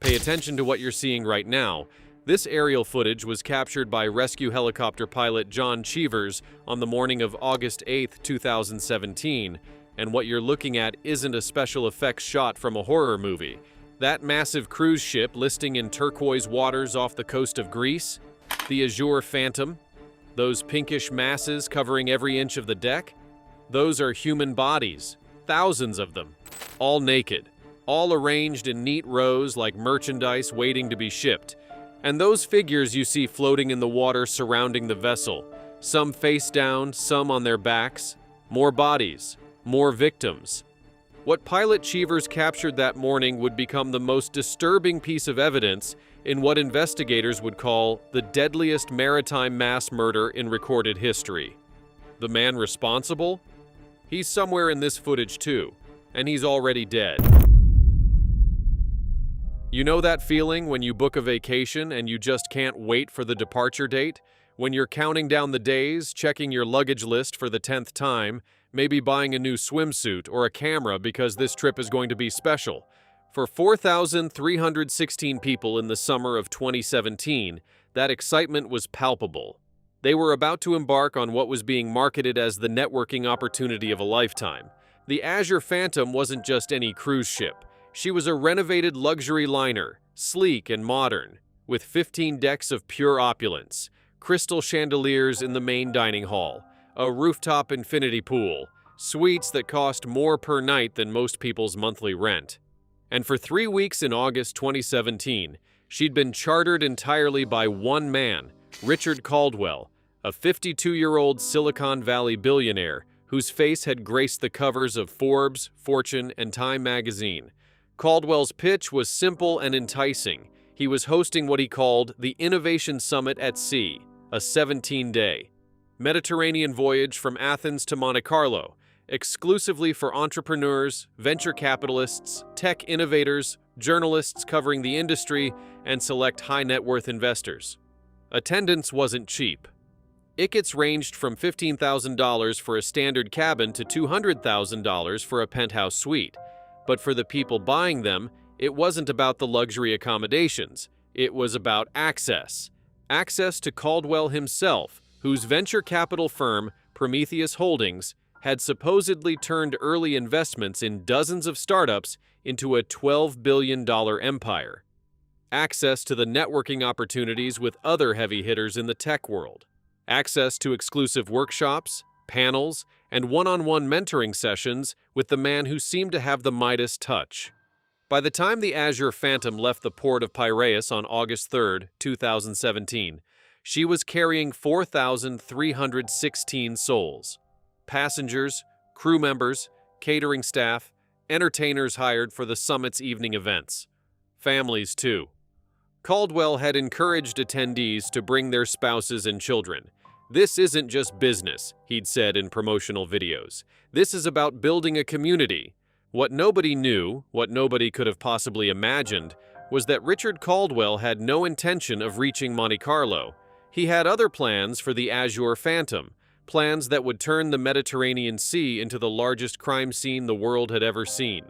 Pay attention to what you're seeing right now. This aerial footage was captured by rescue helicopter pilot John Cheevers on the morning of August 8, 2017, and what you're looking at isn't a special effects shot from a horror movie. That massive cruise ship listing in turquoise waters off the coast of Greece, the Azure Phantom, those pinkish masses covering every inch of the deck, those are human bodies, thousands of them, all naked, all arranged in neat rows like merchandise waiting to be shipped. And those figures you see floating in the water surrounding the vessel, some face down, some on their backs, more bodies, more victims. What pilot Cheevers captured that morning would become the most disturbing piece of evidence in what investigators would call the deadliest maritime mass murder in recorded history. The man responsible? He's somewhere in this footage too, and he's already dead. You know that feeling when you book a vacation and you just can't wait for the departure date? When you're counting down the days, checking your luggage list for the 10th time, maybe buying a new swimsuit or a camera because this trip is going to be special. For 4,316 people in the summer of 2017, that excitement was palpable. They were about to embark on what was being marketed as the networking opportunity of a lifetime. The Azure Phantom wasn't just any cruise ship. She was a renovated luxury liner, sleek and modern, with 15 decks of pure opulence, crystal chandeliers in the main dining hall, a rooftop infinity pool, suites that cost more per night than most people's monthly rent. And for 3 weeks in August 2017, she'd been chartered entirely by one man, Richard Caldwell, a 52-year-old Silicon Valley billionaire whose face had graced the covers of Forbes, Fortune, and Time magazine. Caldwell's pitch was simple and enticing. He was hosting what he called the Innovation Summit at Sea, a 17-day Mediterranean voyage from Athens to Monte Carlo, exclusively for entrepreneurs, venture capitalists, tech innovators, journalists covering the industry, and select high-net-worth investors. Attendance wasn't cheap. Tickets ranged from $15,000 for a standard cabin to $200,000 for a penthouse suite. But for the people buying them, it wasn't about the luxury accommodations. It was about access. Access to Caldwell himself, whose venture capital firm, Prometheus Holdings, had supposedly turned early investments in dozens of startups into a $12 billion empire. Access to the networking opportunities with other heavy hitters in the tech world. Access to exclusive workshops, panels, and one-on-one mentoring sessions with the man who seemed to have the Midas touch. By the time the Azure Phantom left the port of Piraeus on August 3, 2017, she was carrying 4,316 souls. Passengers, crew members, catering staff, entertainers hired for the summit's evening events. Families, too. Caldwell had encouraged attendees to bring their spouses and children. "This isn't just business," he'd said in promotional videos. "This is about building a community." What nobody knew, what nobody could have possibly imagined, was that Richard Caldwell had no intention of reaching Monte Carlo. He had other plans for the Azure Phantom, plans that would turn the Mediterranean Sea into the largest crime scene the world had ever seen.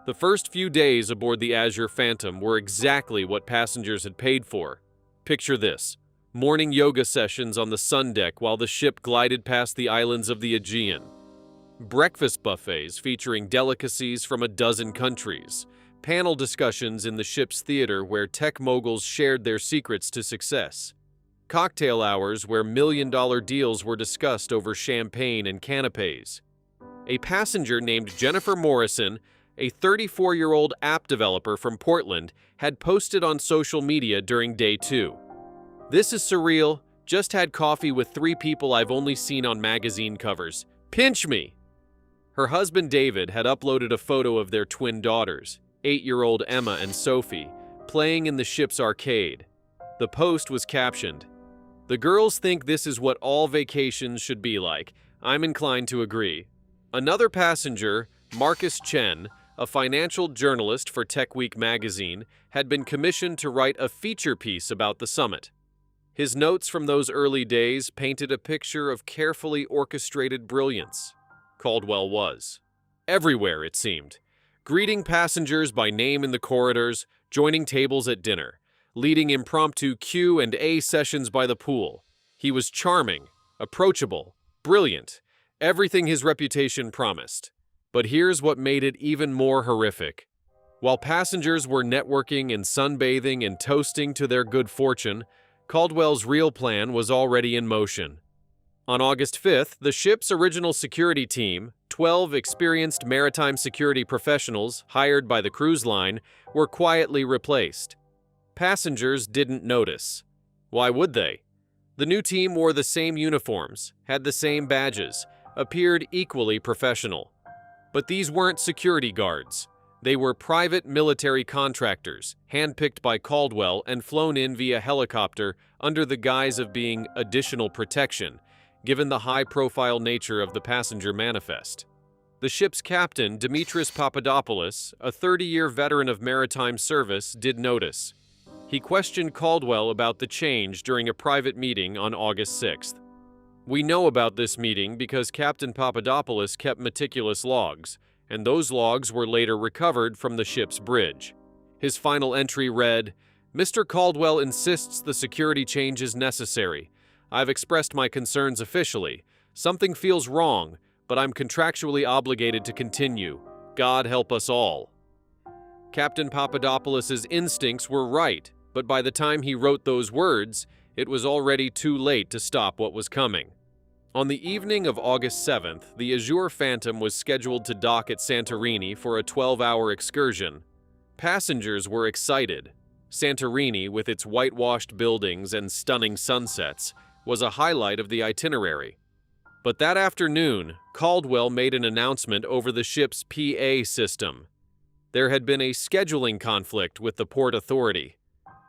The first few days aboard the Azure Phantom were exactly what passengers had paid for. Picture this: morning yoga sessions on the sun deck while the ship glided past the islands of the Aegean. Breakfast buffets featuring delicacies from a dozen countries. Panel discussions in the ship's theater where tech moguls shared their secrets to success. Cocktail hours where million-dollar deals were discussed over champagne and canapes. A passenger named Jennifer Morrison, a 34-year-old app developer from Portland, had posted on social media during day 2. "This is surreal. Just had coffee with 3 people I've only seen on magazine covers. Pinch me!" Her husband David had uploaded a photo of their twin daughters, 8-year-old Emma and Sophie, playing in the ship's arcade. The post was captioned, "The girls think this is what all vacations should be like. I'm inclined to agree." Another passenger, Marcus Chen, a financial journalist for TechWeek magazine, had been commissioned to write a feature piece about the summit. His notes from those early days painted a picture of carefully orchestrated brilliance. Caldwell was everywhere, it seemed. Greeting passengers by name in the corridors, joining tables at dinner, leading impromptu Q&A sessions by the pool. He was charming, approachable, brilliant, everything his reputation promised. But here's what made it even more horrific. While passengers were networking and sunbathing and toasting to their good fortune, Caldwell's real plan was already in motion. On August 5th, the ship's original security team, 12 experienced maritime security professionals hired by the cruise line, were quietly replaced. Passengers didn't notice. Why would they? The new team wore the same uniforms, had the same badges, appeared equally professional. But these weren't security guards. They were private military contractors, handpicked by Caldwell and flown in via helicopter under the guise of being additional protection, given the high-profile nature of the passenger manifest. The ship's captain, Dimitris Papadopoulos, a 30-year veteran of maritime service, did notice. He questioned Caldwell about the change during a private meeting on August 6th. We know about this meeting because Captain Papadopoulos kept meticulous logs, and those logs were later recovered from the ship's bridge. His final entry read, "Mr. Caldwell insists the security change is necessary. I've expressed my concerns officially. Something feels wrong, but I'm contractually obligated to continue. God help us all." Captain Papadopoulos' instincts were right, but by the time he wrote those words, it was already too late to stop what was coming. On the evening of August 7th, the Azure Phantom was scheduled to dock at Santorini for a 12-hour excursion. Passengers were excited. Santorini, with its whitewashed buildings and stunning sunsets, was a highlight of the itinerary. But that afternoon, Caldwell made an announcement over the ship's PA system. There had been a scheduling conflict with the Port Authority.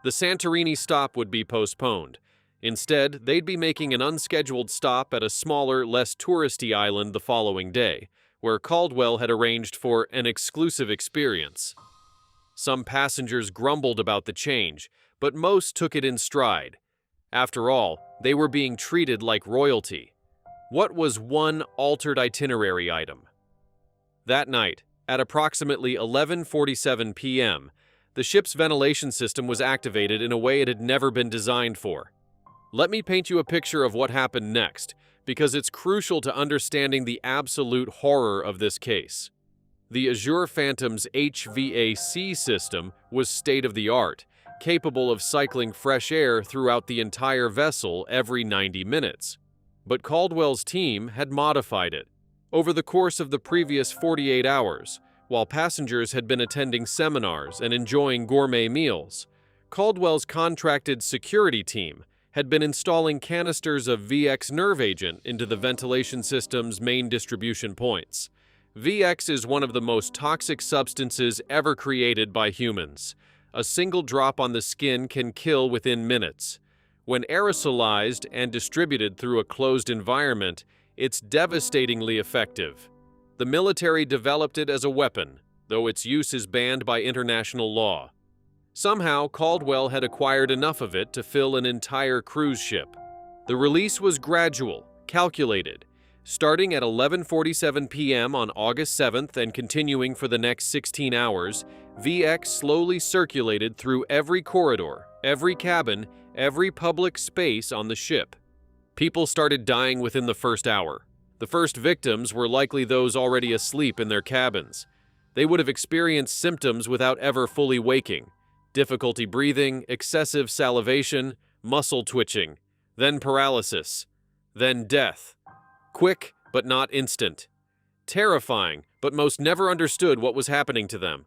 The Santorini stop would be postponed. Instead, they'd be making an unscheduled stop at a smaller, less touristy island the following day, where Caldwell had arranged for an exclusive experience. Some passengers grumbled about the change, but most took it in stride. After all, they were being treated like royalty. What was one altered itinerary item? That night, at approximately 11:47 p.m., the ship's ventilation system was activated in a way it had never been designed for. Let me paint you a picture of what happened next, because it's crucial to understanding the absolute horror of this case. The Azure Phantom's HVAC system was state-of-the-art, capable of cycling fresh air throughout the entire vessel every 90 minutes. But Caldwell's team had modified it. Over the course of the previous 48 hours, while passengers had been attending seminars and enjoying gourmet meals, Caldwell's contracted security team had been installing canisters of VX nerve agent into the ventilation system's main distribution points. VX is one of the most toxic substances ever created by humans. A single drop on the skin can kill within minutes. When aerosolized and distributed through a closed environment, it's devastatingly effective. The military developed it as a weapon, though its use is banned by international law. Somehow, Caldwell had acquired enough of it to fill an entire cruise ship. The release was gradual, calculated. Starting at 11:47 p.m. on August 7th and continuing for the next 16 hours, VX slowly circulated through every corridor, every cabin, every public space on the ship. People started dying within the first hour. The first victims were likely those already asleep in their cabins. They would have experienced symptoms without ever fully waking: difficulty breathing, excessive salivation, muscle twitching, then paralysis, then death. Quick, but not instant. Terrifying, but most never understood what was happening to them.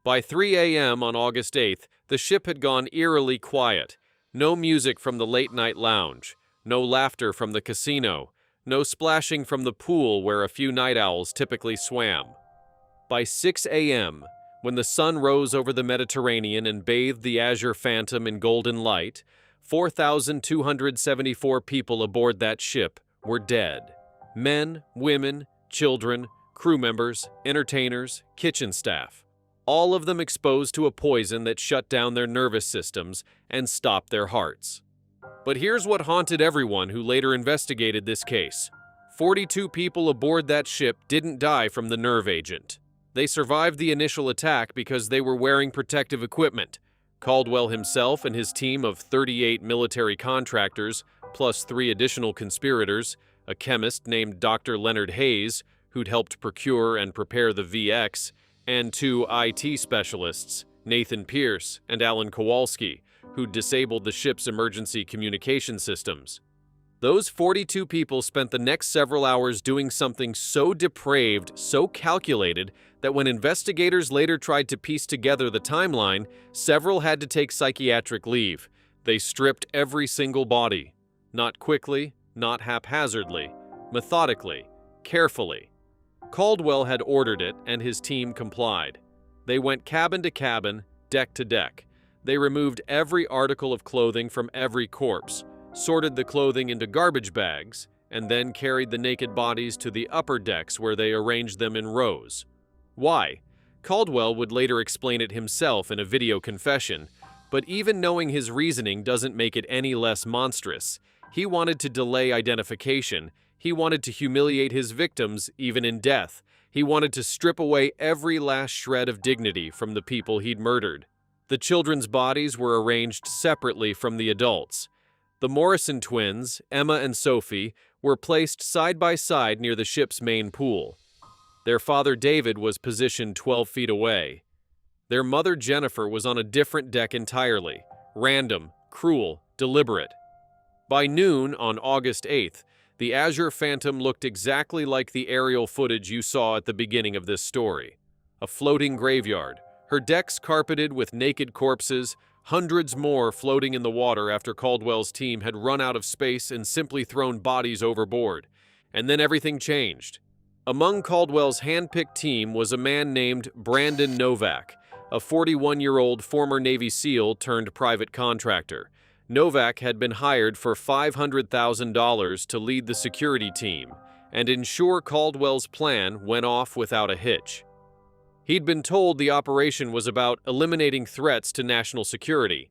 By 3 a.m. on August 8th, the ship had gone eerily quiet. No music from the late-night lounge, no laughter from the casino, no splashing from the pool where a few night owls typically swam. By 6 a.m., when the sun rose over the Mediterranean and bathed the Azure Phantom in golden light, 4,274 people aboard that ship were dead. Men, women, children, crew members, entertainers, kitchen staff. All of them exposed to a poison that shut down their nervous systems and stopped their hearts. But here's what haunted everyone who later investigated this case. 42 people aboard that ship didn't die from the nerve agent. They survived the initial attack because they were wearing protective equipment. Caldwell himself and his team of 38 military contractors, plus 3 additional conspirators, a chemist named Dr. Leonard Hayes, who'd helped procure and prepare the VX, and 2 IT specialists, Nathan Pierce and Alan Kowalski, who'd disabled the ship's emergency communication systems. Those 42 people spent the next several hours doing something so depraved, so calculated, that when investigators later tried to piece together the timeline, several had to take psychiatric leave. They stripped every single body. Not quickly, not haphazardly, methodically, carefully. Caldwell had ordered it, and his team complied. They went cabin to cabin, deck to deck. They removed every article of clothing from every corpse, sorted the clothing into garbage bags, and then carried the naked bodies to the upper decks where they arranged them in rows. Why? Caldwell would later explain it himself in a video confession, but even knowing his reasoning doesn't make it any less monstrous. He wanted to delay identification. He wanted to humiliate his victims, even in death. He wanted to strip away every last shred of dignity from the people he'd murdered. The children's bodies were arranged separately from the adults. The Morrison twins, Emma and Sophie, were placed side by side near the ship's main pool. Their father David was positioned 12 feet away. Their mother Jennifer was on a different deck entirely, random, cruel, deliberate. By noon on August 8th, the Azure Phantom looked exactly like the aerial footage you saw at the beginning of this story. A floating graveyard, her decks carpeted with naked corpses, hundreds more floating in the water after Caldwell's team had run out of space and simply thrown bodies overboard. And then everything changed. Among Caldwell's hand-picked team was a man named Brandon Novak, a 41-year-old former Navy SEAL turned private contractor. Novak had been hired for $500,000 to lead the security team and ensure Caldwell's plan went off without a hitch. He'd been told the operation was about eliminating threats to national security.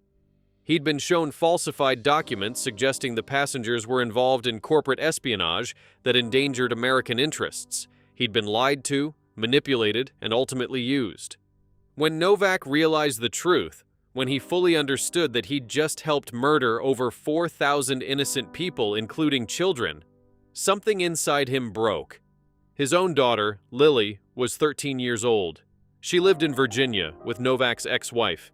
He'd been shown falsified documents suggesting the passengers were involved in corporate espionage that endangered American interests. He'd been lied to, manipulated, and ultimately used. When Novak realized the truth, when he fully understood that he'd just helped murder over 4,000 innocent people, including children, something inside him broke. His own daughter, Lily, was 13 years old. She lived in Virginia with Novak's ex-wife.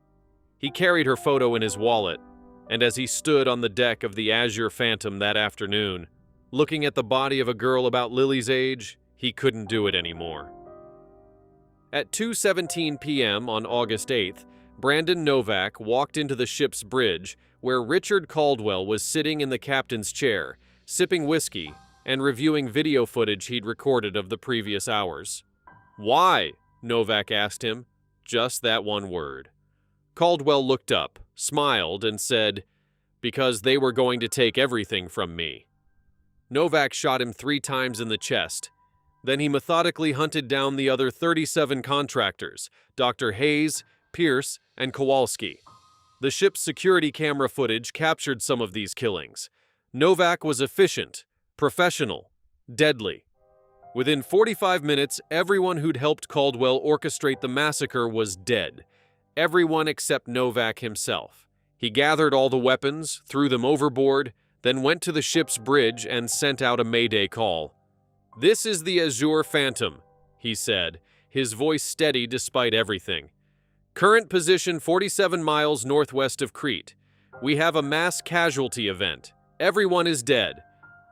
He carried her photo in his wallet, and as he stood on the deck of the Azure Phantom that afternoon, looking at the body of a girl about Lily's age, he couldn't do it anymore. At 2:17 p.m. on August 8th, Brandon Novak walked into the ship's bridge where Richard Caldwell was sitting in the captain's chair, sipping whiskey and reviewing video footage he'd recorded of the previous hours. "Why?" Novak asked him. Just that one word. Caldwell looked up, smiled, and said, "Because they were going to take everything from me." Novak shot him 3 times in the chest. Then he methodically hunted down the other 37 contractors, Dr. Hayes, Pierce, and Kowalski. The ship's security camera footage captured some of these killings. Novak was efficient, professional, deadly. Within 45 minutes, everyone who'd helped Caldwell orchestrate the massacre was dead. Everyone except Novak himself. He gathered all the weapons, threw them overboard, then went to the ship's bridge and sent out a mayday call. "This is the Azure Phantom," he said, his voice steady despite everything. "Current position 47 miles northwest of Crete. We have a mass casualty event. Everyone is dead.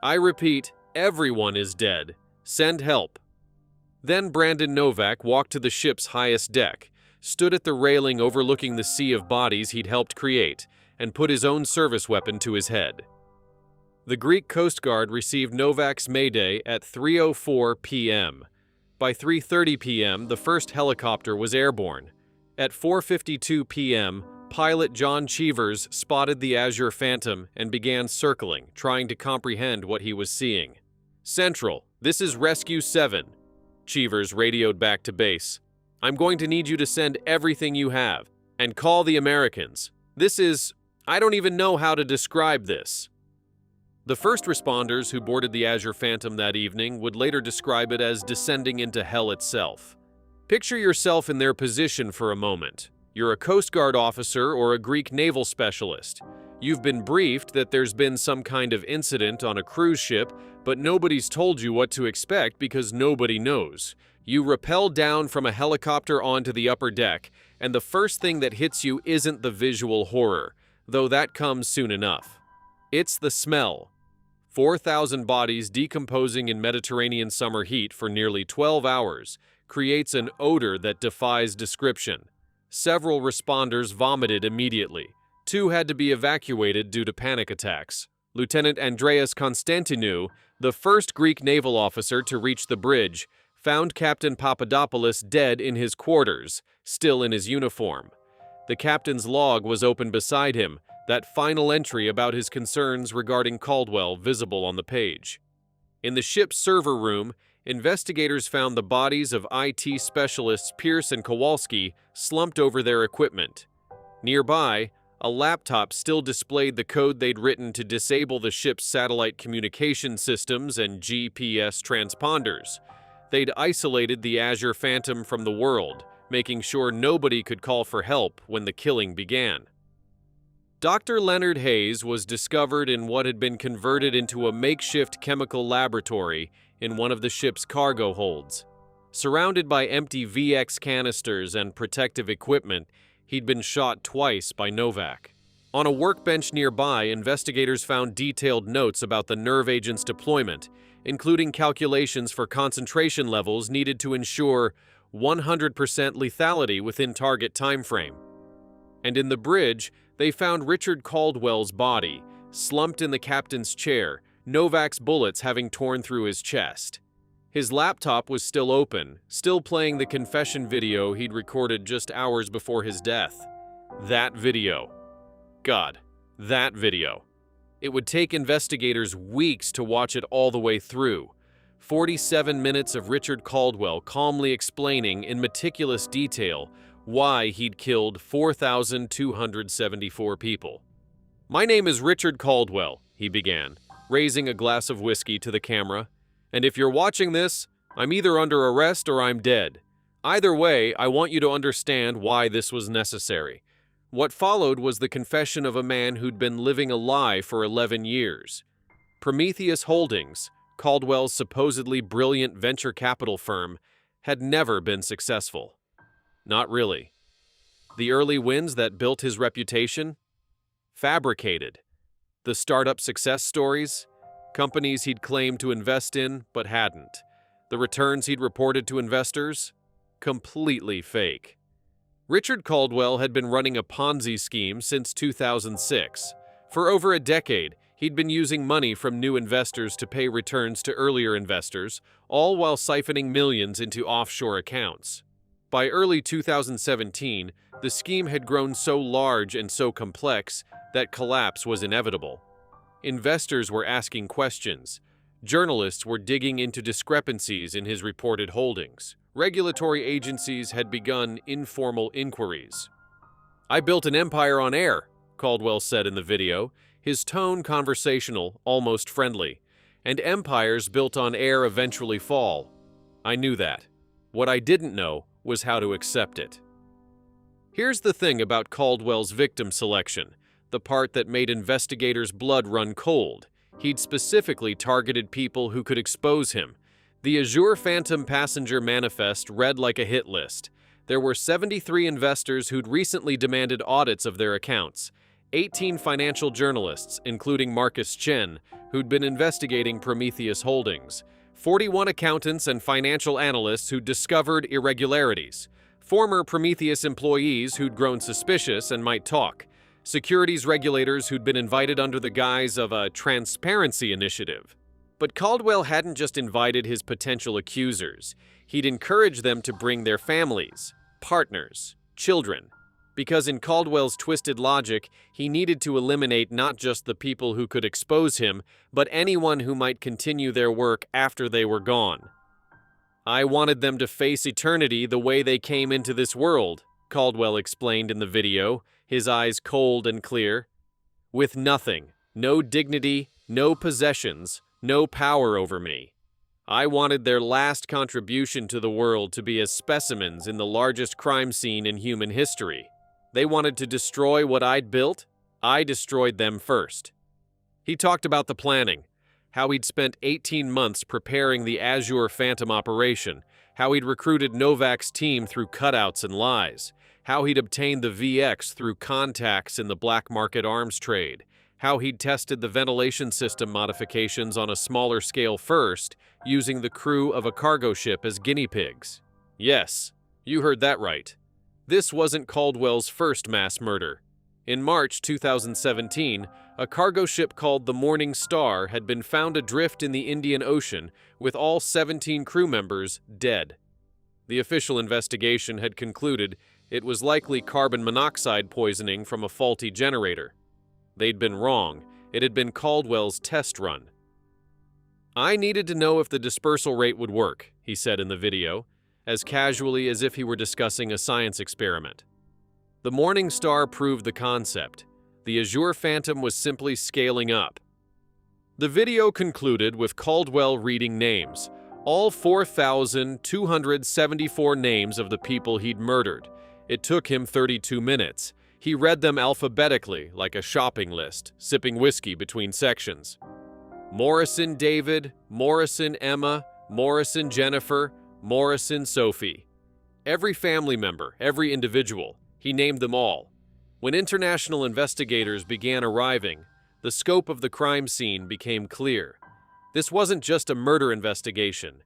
I repeat, everyone is dead. Send help." Then Brandon Novak walked to the ship's highest deck, stood at the railing overlooking the sea of bodies he'd helped create, and put his own service weapon to his head. The Greek Coast Guard received Novak's mayday at 3:04 p.m. By 3:30 p.m., the first helicopter was airborne. At 4:52 p.m., pilot John Cheevers spotted the Azure Phantom and began circling, trying to comprehend what he was seeing. "Central, this is Rescue 7. Cheevers radioed back to base. "I'm going to need you to send everything you have, and call the Americans. I don't even know how to describe this." The first responders who boarded the Azure Phantom that evening would later describe it as descending into hell itself. Picture yourself in their position for a moment. You're a Coast Guard officer or a Greek naval specialist. You've been briefed that there's been some kind of incident on a cruise ship, but nobody's told you what to expect because nobody knows. You rappel down from a helicopter onto the upper deck, and the first thing that hits you isn't the visual horror, though that comes soon enough. It's the smell. 4,000 bodies decomposing in Mediterranean summer heat for nearly 12 hours creates an odor that defies description. Several responders vomited immediately. 2 had to be evacuated due to panic attacks. Lieutenant Andreas Constantinou, the first Greek naval officer to reach the bridge, found Captain Papadopoulos dead in his quarters, still in his uniform. The captain's log was open beside him, that final entry about his concerns regarding Caldwell visible on the page. In the ship's server room, investigators found the bodies of IT specialists Pierce and Kowalski slumped over their equipment. Nearby, a laptop still displayed the code they'd written to disable the ship's satellite communication systems and GPS transponders. They'd isolated the Azure Phantom from the world, making sure nobody could call for help when the killing began. Dr. Leonard Hayes was discovered in what had been converted into a makeshift chemical laboratory in one of the ship's cargo holds. Surrounded by empty VX canisters and protective equipment, he'd been shot twice by Novak. On a workbench nearby, investigators found detailed notes about the nerve agent's deployment, including calculations for concentration levels needed to ensure 100% lethality within target timeframe. And in the bridge, they found Richard Caldwell's body, slumped in the captain's chair, Novak's bullets having torn through his chest. His laptop was still open, still playing the confession video he'd recorded just hours before his death. That video. God, that video. It would take investigators weeks to watch it all the way through. 47 minutes of Richard Caldwell calmly explaining in meticulous detail why he'd killed 4,274 people. "My name is Richard Caldwell," he began, raising a glass of whiskey to the camera. "And if you're watching this, I'm either under arrest or I'm dead. Either way, I want you to understand why this was necessary." What followed was the confession of a man who'd been living a lie for 11 years. Prometheus Holdings, Caldwell's supposedly brilliant venture capital firm, had never been successful. Not really. The early wins that built his reputation? Fabricated. The startup success stories? Companies he'd claimed to invest in, but hadn't. The returns he'd reported to investors? Completely fake. Richard Caldwell had been running a Ponzi scheme since 2006. For over a decade, he'd been using money from new investors to pay returns to earlier investors, all while siphoning millions into offshore accounts. By early 2017, the scheme had grown so large and so complex that collapse was inevitable. Investors were asking questions. Journalists were digging into discrepancies in his reported holdings. Regulatory agencies had begun informal inquiries. "I built an empire on air," Caldwell said in the video, his tone conversational, almost friendly. "And empires built on air eventually fall. I knew that. What I didn't know was how to accept it." Here's the thing about Caldwell's victim selection, the part that made investigators' blood run cold. He'd specifically targeted people who could expose him. The Azure Phantom passenger manifest read like a hit list. There were 73 investors who'd recently demanded audits of their accounts, 18 financial journalists, including Marcus Chen, who'd been investigating Prometheus Holdings, 41 accountants and financial analysts who'd discovered irregularities, former Prometheus employees who'd grown suspicious and might talk, securities regulators who'd been invited under the guise of a transparency initiative. But Caldwell hadn't just invited his potential accusers. He'd encouraged them to bring their families, partners, children. Because in Caldwell's twisted logic, he needed to eliminate not just the people who could expose him, but anyone who might continue their work after they were gone. "I wanted them to face eternity the way they came into this world," Caldwell explained in the video, his eyes cold and clear. "With nothing, no dignity, no possessions, no power over me. I wanted their last contribution to the world to be as specimens in the largest crime scene in human history. They wanted to destroy what I'd built. I destroyed them first. He talked about the planning, how he'd spent 18 months preparing the Azure Phantom operation, how he'd recruited Novak's team through cutouts and lies, how he'd obtained the VX through contacts in the black market arms trade, how he'd tested the ventilation system modifications on a smaller scale first, using the crew of a cargo ship as guinea pigs. Yes, you heard that right. This wasn't Caldwell's first mass murder. In March 2017, a cargo ship called the Morning Star had been found adrift in the Indian Ocean with all 17 crew members dead. The official investigation had concluded it was likely carbon monoxide poisoning from a faulty generator. They'd been wrong. It had been Caldwell's test run. I needed to know if the dispersal rate would work, he said in the video, as casually as if he were discussing a science experiment. The Morning Star proved the concept. The Azure Phantom was simply scaling up. The video concluded with Caldwell reading names, all 4,274 names of the people he'd murdered. It took him 32 minutes. He read them alphabetically, like a shopping list, sipping whiskey between sections. Morrison David, Morrison Emma, Morrison Jennifer, Morrison Sophie. Every family member, every individual, he named them all. When international investigators began arriving, the scope of the crime scene became clear. This wasn't just a murder investigation.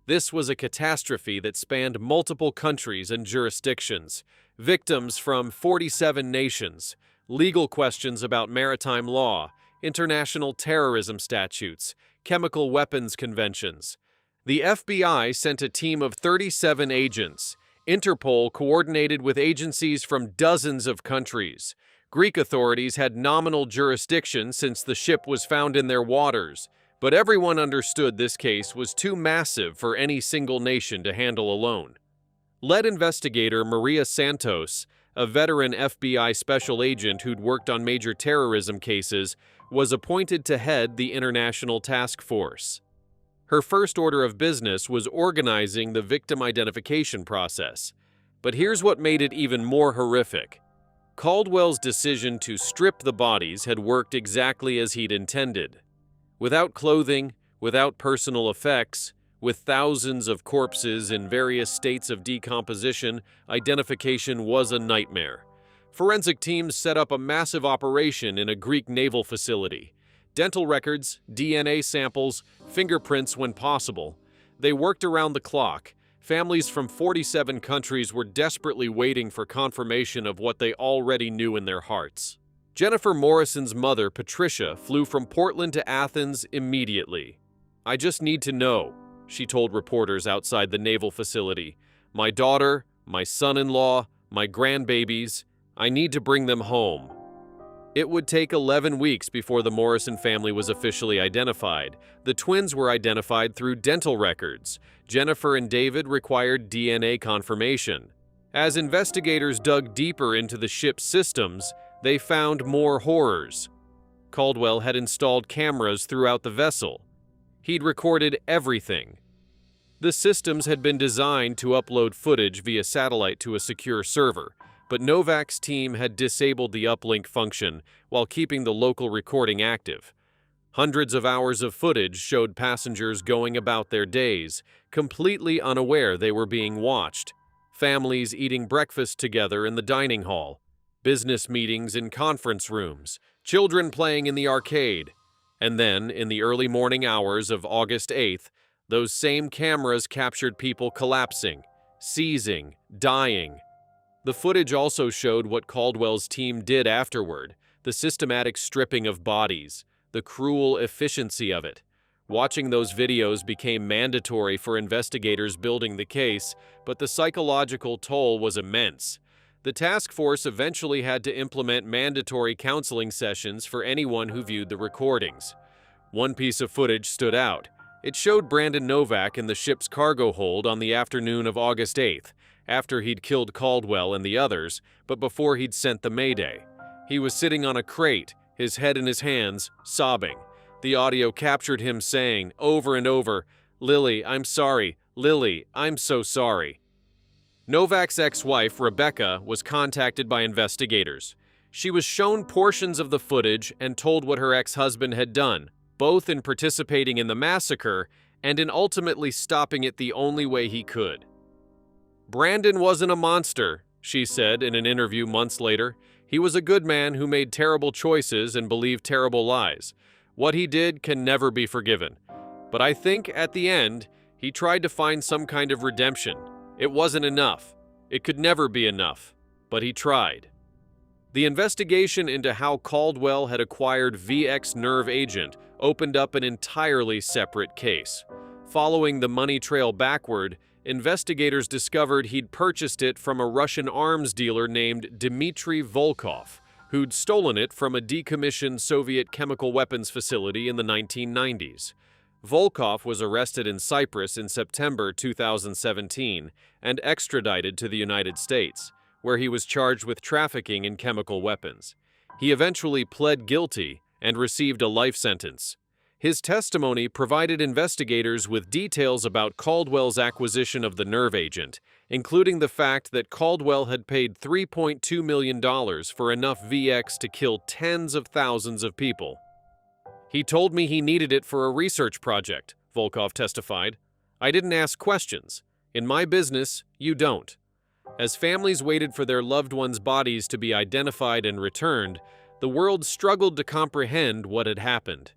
This was a catastrophe that spanned multiple countries and jurisdictions, victims from 47 nations, legal questions about maritime law, international terrorism statutes, chemical weapons conventions. The FBI sent a team of 37 agents. Interpol coordinated with agencies from dozens of countries. Greek authorities had nominal jurisdiction since the ship was found in their waters, but everyone understood this case was too massive for any single nation to handle alone. Lead investigator Maria Santos, a veteran FBI special agent who'd worked on major terrorism cases, was appointed to head the International Task Force. Her first order of business was organizing the victim identification process. But here's what made it even more horrific. Caldwell's decision to strip the bodies had worked exactly as he'd intended. Without clothing, without personal effects, with thousands of corpses in various states of decomposition, identification was a nightmare. Forensic teams set up a massive operation in a Greek naval facility. Dental records, DNA samples, fingerprints when possible. They worked around the clock. Families from 47 countries were desperately waiting for confirmation of what they already knew in their hearts. Jennifer Morrison's mother, Patricia, flew from Portland to Athens immediately. "I just need to know," she told reporters outside the naval facility. "My daughter, my son-in-law, my grandbabies, I need to bring them home." It would take 11 weeks before the Morrison family was officially identified. The twins were identified through dental records. Jennifer and David required DNA confirmation. As investigators dug deeper into the ship's systems, they found more horrors. Caldwell had installed cameras throughout the vessel. He'd recorded everything. The systems had been designed to upload footage via satellite to a secure server, but Novak's team had disabled the uplink function while keeping the local recording active. Hundreds of hours of footage showed passengers going about their days, completely unaware they were being watched. Families eating breakfast together in the dining hall, business meetings in conference rooms, children playing in the arcade. And then, in the early morning hours of August 8th, those same cameras captured people collapsing, seizing, dying. The footage also showed what Caldwell's team did afterward, the systematic stripping of bodies, the cruel efficiency of it. Watching those videos became mandatory for investigators building the case, but the psychological toll was immense. The task force eventually had to implement mandatory counseling sessions for anyone who viewed the recordings. One piece of footage stood out. It showed Brandon Novak in the ship's cargo hold on the afternoon of August 8th, after he'd killed Caldwell and the others, but before he'd sent the mayday. He was sitting on a crate, his head in his hands, sobbing. The audio captured him saying, over and over, Lily, I'm sorry. Lily, I'm so sorry. Novak's ex-wife, Rebecca, was contacted by investigators. She was shown portions of the footage and told what her ex-husband had done, both in participating in the massacre and in ultimately stopping it the only way he could. Brandon wasn't a monster, she said in an interview months later. He was a good man who made terrible choices and believed terrible lies. What he did can never be forgiven. But I think, at the end, he tried to find some kind of redemption. It wasn't enough. It could never be enough. But he tried. The investigation into how Caldwell had acquired VX nerve agent opened up an entirely separate case. Following the money trail backward, investigators discovered he'd purchased it from a Russian arms dealer named Dmitry Volkov, who'd stolen it from a decommissioned Soviet chemical weapons facility in the 1990s. Volkov was arrested in Cyprus in September 2017 and extradited to the United States, where he was charged with trafficking in chemical weapons. He eventually pled guilty and received a life sentence. His testimony provided investigators with details about Caldwell's acquisition of the nerve agent, including the fact that Caldwell had paid $3.2 million for enough VX to kill tens of thousands of people. He told me he needed it for a research project, Volkov testified. I didn't ask questions. In my business, you don't. As families waited for their loved ones' bodies to be identified and returned, the world struggled to comprehend what had happened.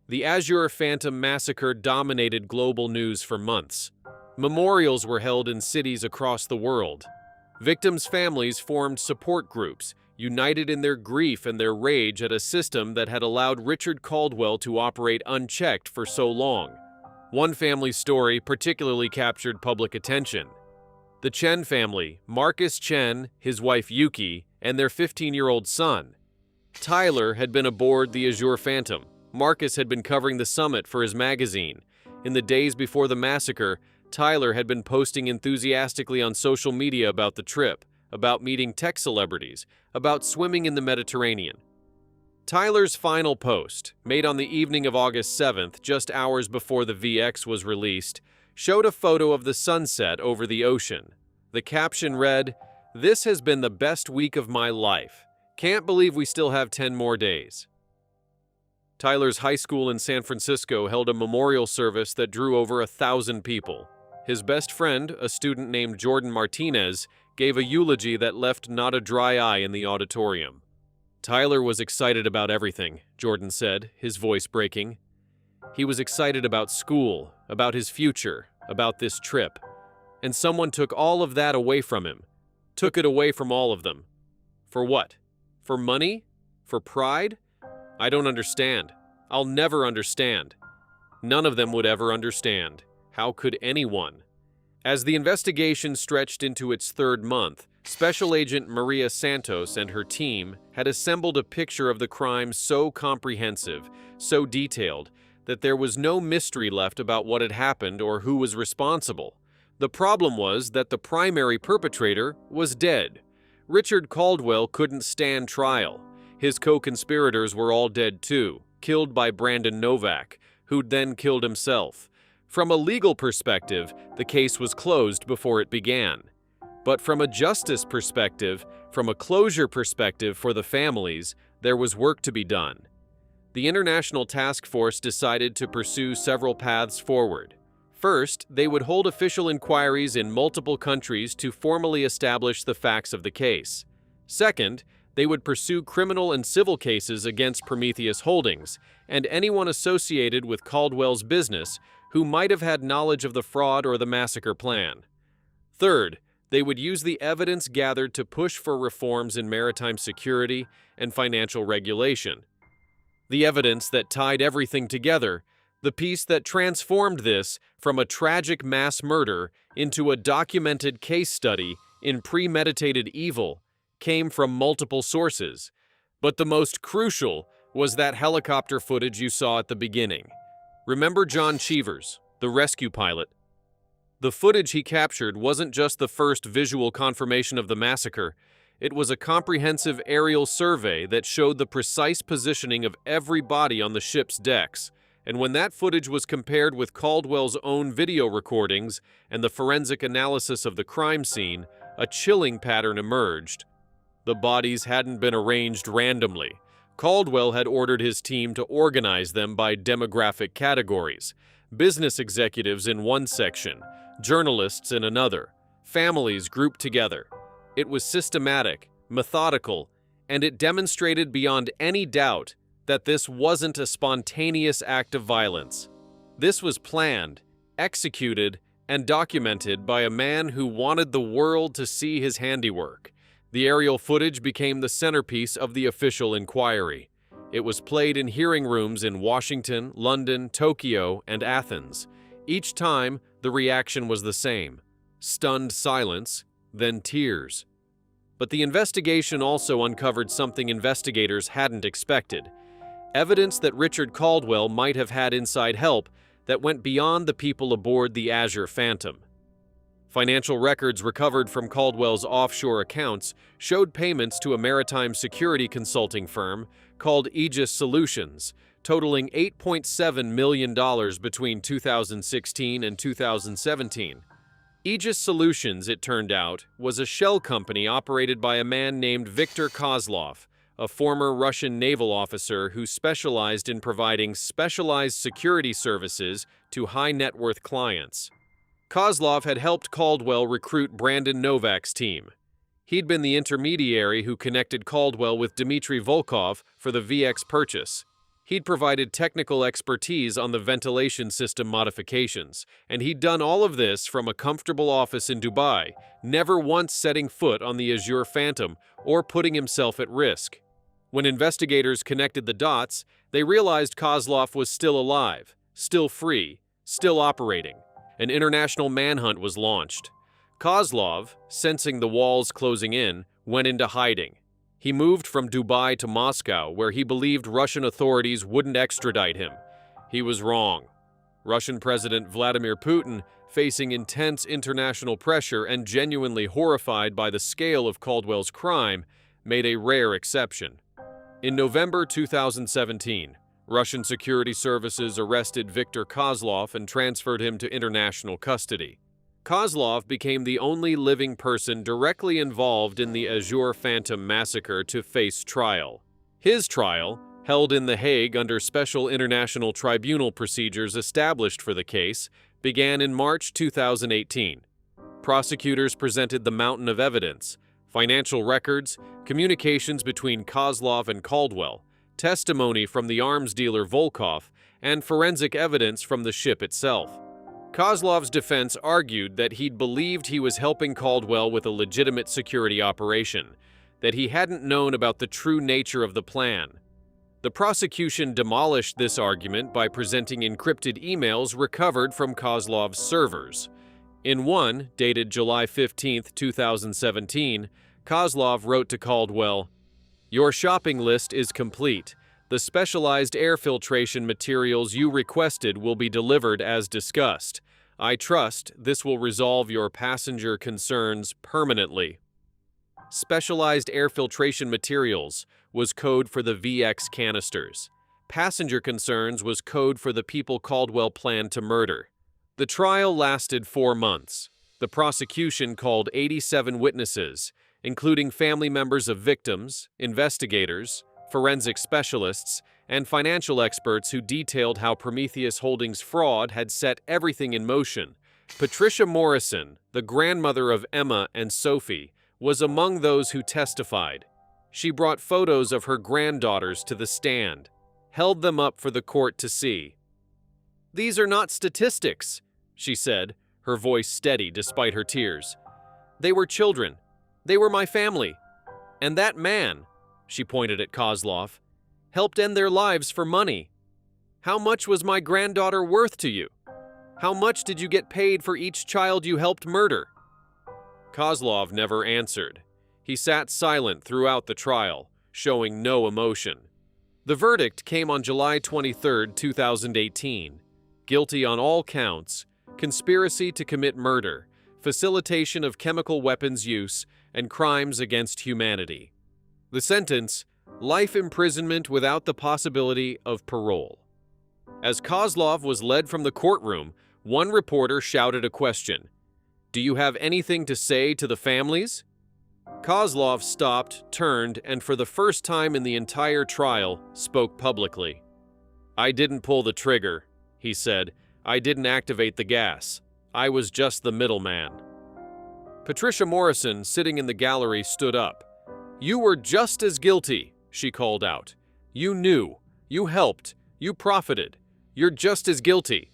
The Azure Phantom massacre dominated global news for months. Memorials were held in cities across the world. Victims' families formed support groups, united in their grief and their rage at a system that had allowed Richard Caldwell to operate unchecked for so long. One family's story particularly captured public attention. The Chen family, Marcus Chen, his wife Yuki, and their 15-year-old son. Tyler had been aboard the Azure Phantom. Marcus had been covering the summit for his magazine. In the days before the massacre, Tyler had been posting enthusiastically on social media about the trip, about meeting tech celebrities, about swimming in the Mediterranean. Tyler's final post, made on the evening of August 7th, just hours before the VX was released, showed a photo of the sunset over the ocean. The caption read, "This has been the best week of my life. Can't believe we still have 10 more days." Tyler's high school in San Francisco held a memorial service that drew over 1,000 people. His best friend, a student named Jordan Martinez, gave a eulogy that left not a dry eye in the auditorium. Tyler was excited about everything, Jordan said, his voice breaking. He was excited about school, about his future, about this trip. And someone took all of that away from him. Took it away from all of them. For what? For money? For pride? I don't understand. I'll never understand. None of them would ever understand. How could anyone? As the investigation stretched into its third month, Special Agent Maria Santos and her team had assembled a picture of the crime so comprehensive, so detailed, that there was no mystery left about what had happened or who was responsible. The problem was that the primary perpetrator was dead. Richard Caldwell couldn't stand trial. His co-conspirators were all dead too, killed by Brandon Novak, who'd then killed himself. From a legal perspective, the case was closed before it began. But from a justice perspective, from a closure perspective for the families, there was work to be done. The International Task Force decided to pursue several paths forward. First, they would hold official inquiries in multiple countries to formally establish the facts of the case. Second, they would pursue criminal and civil cases against Prometheus Holdings and anyone associated with Caldwell's business who might have had knowledge of the fraud or the massacre plan. Third, they would use the evidence gathered to push for reforms in maritime security and financial regulation. The evidence that tied everything together, the piece that transformed this from a tragic mass murder into a documented case study in premeditated evil, came from multiple sources. But the most crucial was that helicopter footage you saw at the beginning. Remember John Cheevers, the rescue pilot? The footage he captured wasn't just the first visual confirmation of the massacre. It was a comprehensive aerial survey that showed the precise positioning of every body on the ship's decks. And when that footage was compared with Caldwell's own video recordings and the forensic analysis of the crime scene, a chilling pattern emerged. The bodies hadn't been arranged randomly. Caldwell had ordered his team to organize them by demographic categories: business executives in one section, journalists in another, families grouped together. It was systematic, methodical, and it demonstrated beyond any doubt that this wasn't a spontaneous act of violence. This was planned, executed, and documented by a man who wanted the world to see his handiwork. The aerial footage became the centerpiece of the official inquiry. It was played in hearing rooms in Washington, London, Tokyo, and Athens. Each time, the reaction was the same: stunned silence, then tears. But the investigation also uncovered something investigators hadn't expected: evidence that Richard Caldwell might have had inside help that went beyond the people aboard the Azure Phantom. Financial records recovered from Caldwell's offshore accounts showed payments to a maritime security consulting firm called Aegis Solutions, totaling $8.7 million between 2016 and 2017. Aegis Solutions, it turned out, was a shell company operated by a man named Viktor Kozlov, a former Russian naval officer who specialized in providing specialized security services to high-net-worth clients. Kozlov had helped Caldwell recruit Brandon Novak's team. He'd been the intermediary who connected Caldwell with Dmitry Volkov for the VX purchase. He'd provided technical expertise on the ventilation system modifications, and he'd done all of this from a comfortable office in Dubai, never once setting foot on the Azure Phantom or putting himself at risk. When investigators connected the dots, they realized Kozlov was still alive, still free, still operating. An international manhunt was launched. Kozlov, sensing the walls closing in, went into hiding. He moved from Dubai to Moscow, where he believed Russian authorities wouldn't extradite him. He was wrong. Russian President Vladimir Putin, facing intense international pressure and genuinely horrified by the scale of Caldwell's crime, made a rare exception. In November 2017, Russian security services arrested Viktor Kozlov and transferred him to international custody. Kozlov became the only living person directly involved in the Azure Phantom massacre to face trial. His trial, held in The Hague under special international tribunal procedures established for the case, began in March 2018. Prosecutors presented the mountain of evidence: financial records, communications between Kozlov and Caldwell, testimony from the arms dealer Volkov, and forensic evidence from the ship itself. Kozlov's defense argued that he'd believed he was helping Caldwell with a legitimate security operation, that he hadn't known about the true nature of the plan. The prosecution demolished this argument by presenting encrypted emails recovered from Kozlov's servers. In one, dated July 15, 2017, Kozlov wrote to Caldwell, "Your shopping list is complete. The specialized air filtration materials you requested will be delivered as discussed. I trust this will resolve your passenger concerns permanently." Specialized air filtration materials was code for the VX canisters. Passenger concerns was code for the people Caldwell planned to murder. The trial lasted 4 months. The prosecution called 87 witnesses, including family members of victims, investigators, forensic specialists, and financial experts who detailed how Prometheus Holdings' fraud had set everything in motion. Patricia Morrison, the grandmother of Emma and Sophie, was among those who testified. She brought photos of her granddaughters to the stand, held them up for the court to see. "These are not statistics," she said, her voice steady despite her tears. "They were children. They were my family. And that man," she pointed at Kozlov, "helped end their lives for money. How much was my granddaughter worth to you? How much did you get paid for each child you helped murder?" Kozlov never answered. He sat silent throughout the trial, showing no emotion. The verdict came on July 23, 2018. Guilty on all counts: conspiracy to commit murder, facilitation of chemical weapons use, and crimes against humanity. The sentence: life imprisonment without the possibility of parole. As Kozlov was led from the courtroom, one reporter shouted a question. "Do you have anything to say to the families?" Kozlov stopped, turned, and for the first time in the entire trial, spoke publicly. "I didn't pull the trigger," he said. "I didn't activate the gas. I was just the middleman." Patricia Morrison, sitting in the gallery, stood up. "You were just as guilty," she called out. "You knew. You helped. You profited. You're just as guilty."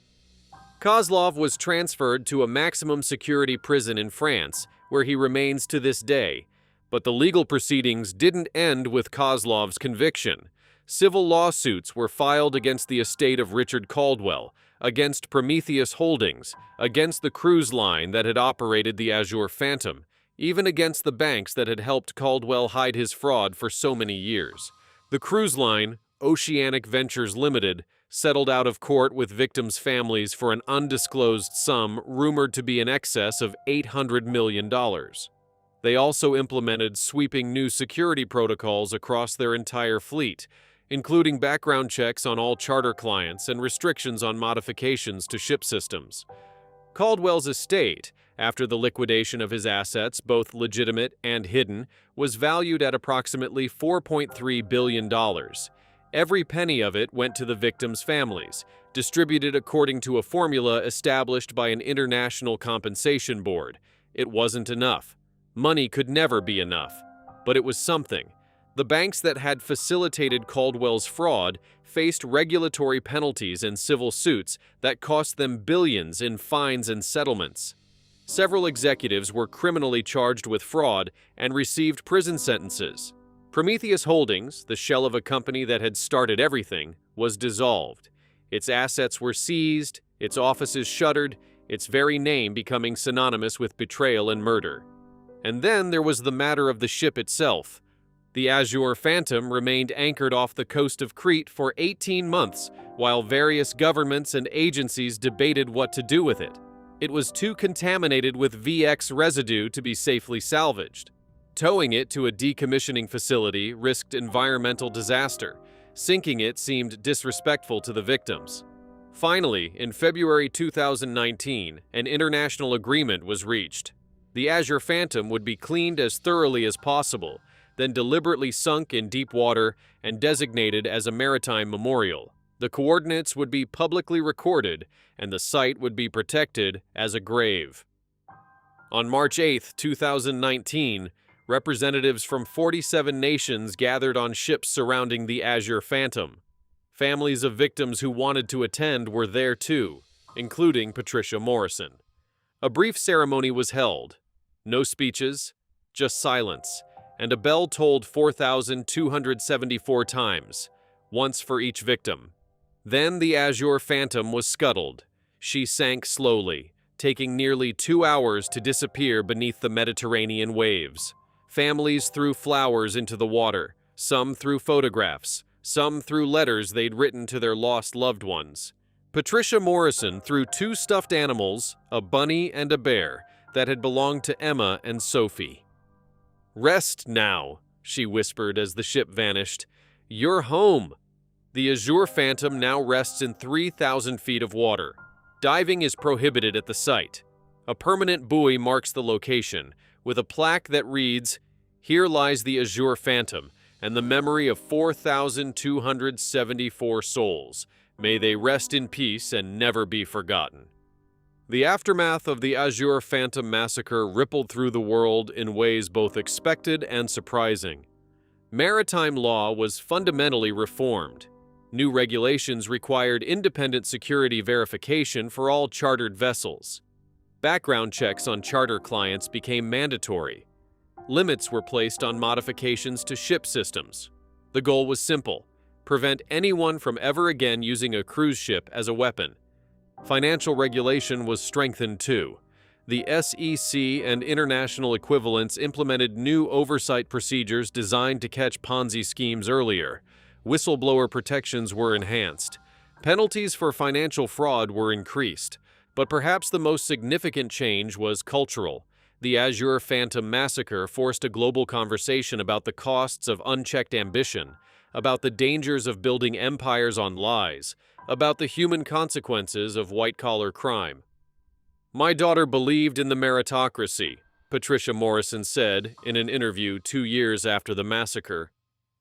Kozlov was transferred to a maximum security prison in France, where he remains to this day. But the legal proceedings didn't end with Kozlov's conviction. Civil lawsuits were filed against the estate of Richard Caldwell, against Prometheus Holdings, against the cruise line that had operated the Azure Phantom, even against the banks that had helped Caldwell hide his fraud for so many years. The cruise line, Oceanic Ventures Limited, settled out of court with victims' families for an undisclosed sum rumored to be in excess of $800 million. They also implemented sweeping new security protocols across their entire fleet, including background checks on all charter clients and restrictions on modifications to ship systems. Caldwell's estate, after the liquidation of his assets, both legitimate and hidden, was valued at approximately $4.3 billion. Every penny of it went to the victims' families, distributed according to a formula established by an international compensation board. It wasn't enough. Money could never be enough. But it was something. The banks that had facilitated Caldwell's fraud faced regulatory penalties and civil suits that cost them billions in fines and settlements. Several executives were criminally charged with fraud and received prison sentences. Prometheus Holdings, the shell of a company that had started everything, was dissolved. Its assets were seized, its offices shuttered, its very name becoming synonymous with betrayal and murder. And then there was the matter of the ship itself. The Azure Phantom remained anchored off the coast of Crete for 18 months, while various governments and agencies debated what to do with it. It was too contaminated with VX residue to be safely salvaged. Towing it to a decommissioning facility risked environmental disaster. Sinking it seemed disrespectful to the victims. Finally, in February 2019, an international agreement was reached. The Azure Phantom would be cleaned as thoroughly as possible, then deliberately sunk in deep water and designated as a maritime memorial. The coordinates would be publicly recorded, and the site would be protected as a grave. On March 8, 2019, representatives from 47 nations gathered on ships surrounding the Azure Phantom. Families of victims who wanted to attend were there too, including Patricia Morrison. A brief ceremony was held. No speeches, just silence, and a bell tolled 4,274 times, once for each victim. Then the Azure Phantom was scuttled. She sank slowly, taking nearly 2 hours to disappear beneath the Mediterranean waves. Families threw flowers into the water, some threw photographs, some threw letters they'd written to their lost loved ones. Patricia Morrison threw 2 stuffed animals, a bunny and a bear, that had belonged to Emma and Sophie. "Rest now," she whispered as the ship vanished. "You're home." The Azure Phantom now rests in 3,000 feet of water. Diving is prohibited at the site. A permanent buoy marks the location, with a plaque that reads, "Here lies the Azure Phantom, and the memory of 4,274 souls. May they rest in peace and never be forgotten." The aftermath of the Azure Phantom massacre rippled through the world in ways both expected and surprising. Maritime law was fundamentally reformed. New regulations required independent security verification for all chartered vessels. Background checks on charter clients became mandatory. Limits were placed on modifications to ship systems. The goal was simple: prevent anyone from ever again using a cruise ship as a weapon. Financial regulation was strengthened too. The SEC and international equivalents implemented new oversight procedures designed to catch Ponzi schemes earlier. Whistleblower protections were enhanced. Penalties for financial fraud were increased. But perhaps the most significant change was cultural. The Azure Phantom massacre forced a global conversation about the costs of unchecked ambition, about the dangers of building empires on lies, about the human consequences of white-collar crime. "My daughter believed in the meritocracy," Patricia Morrison said in an interview 2 years after the massacre.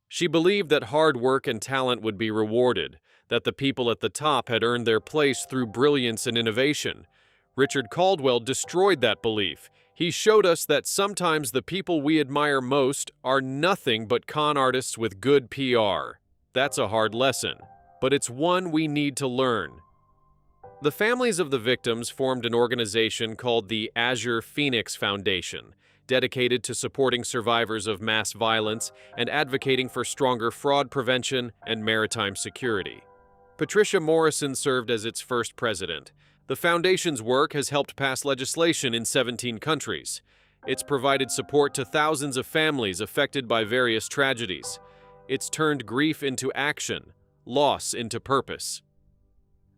She believed that hard work and talent would be rewarded, that the people at the top had earned their place through brilliance and innovation. Richard Caldwell destroyed that belief. He showed us that sometimes the people we admire most are nothing but con artists with good PR. That's a hard lesson, but it's one we need to learn. The families of the victims formed an organization called the Azure Phoenix Foundation, dedicated to supporting survivors of mass violence and advocating for stronger fraud prevention and maritime security. Patricia Morrison served as its first president. The foundation's work has helped pass legislation in 17 countries. It's provided support to thousands of families affected by various tragedies. It's turned grief into action, loss into purpose.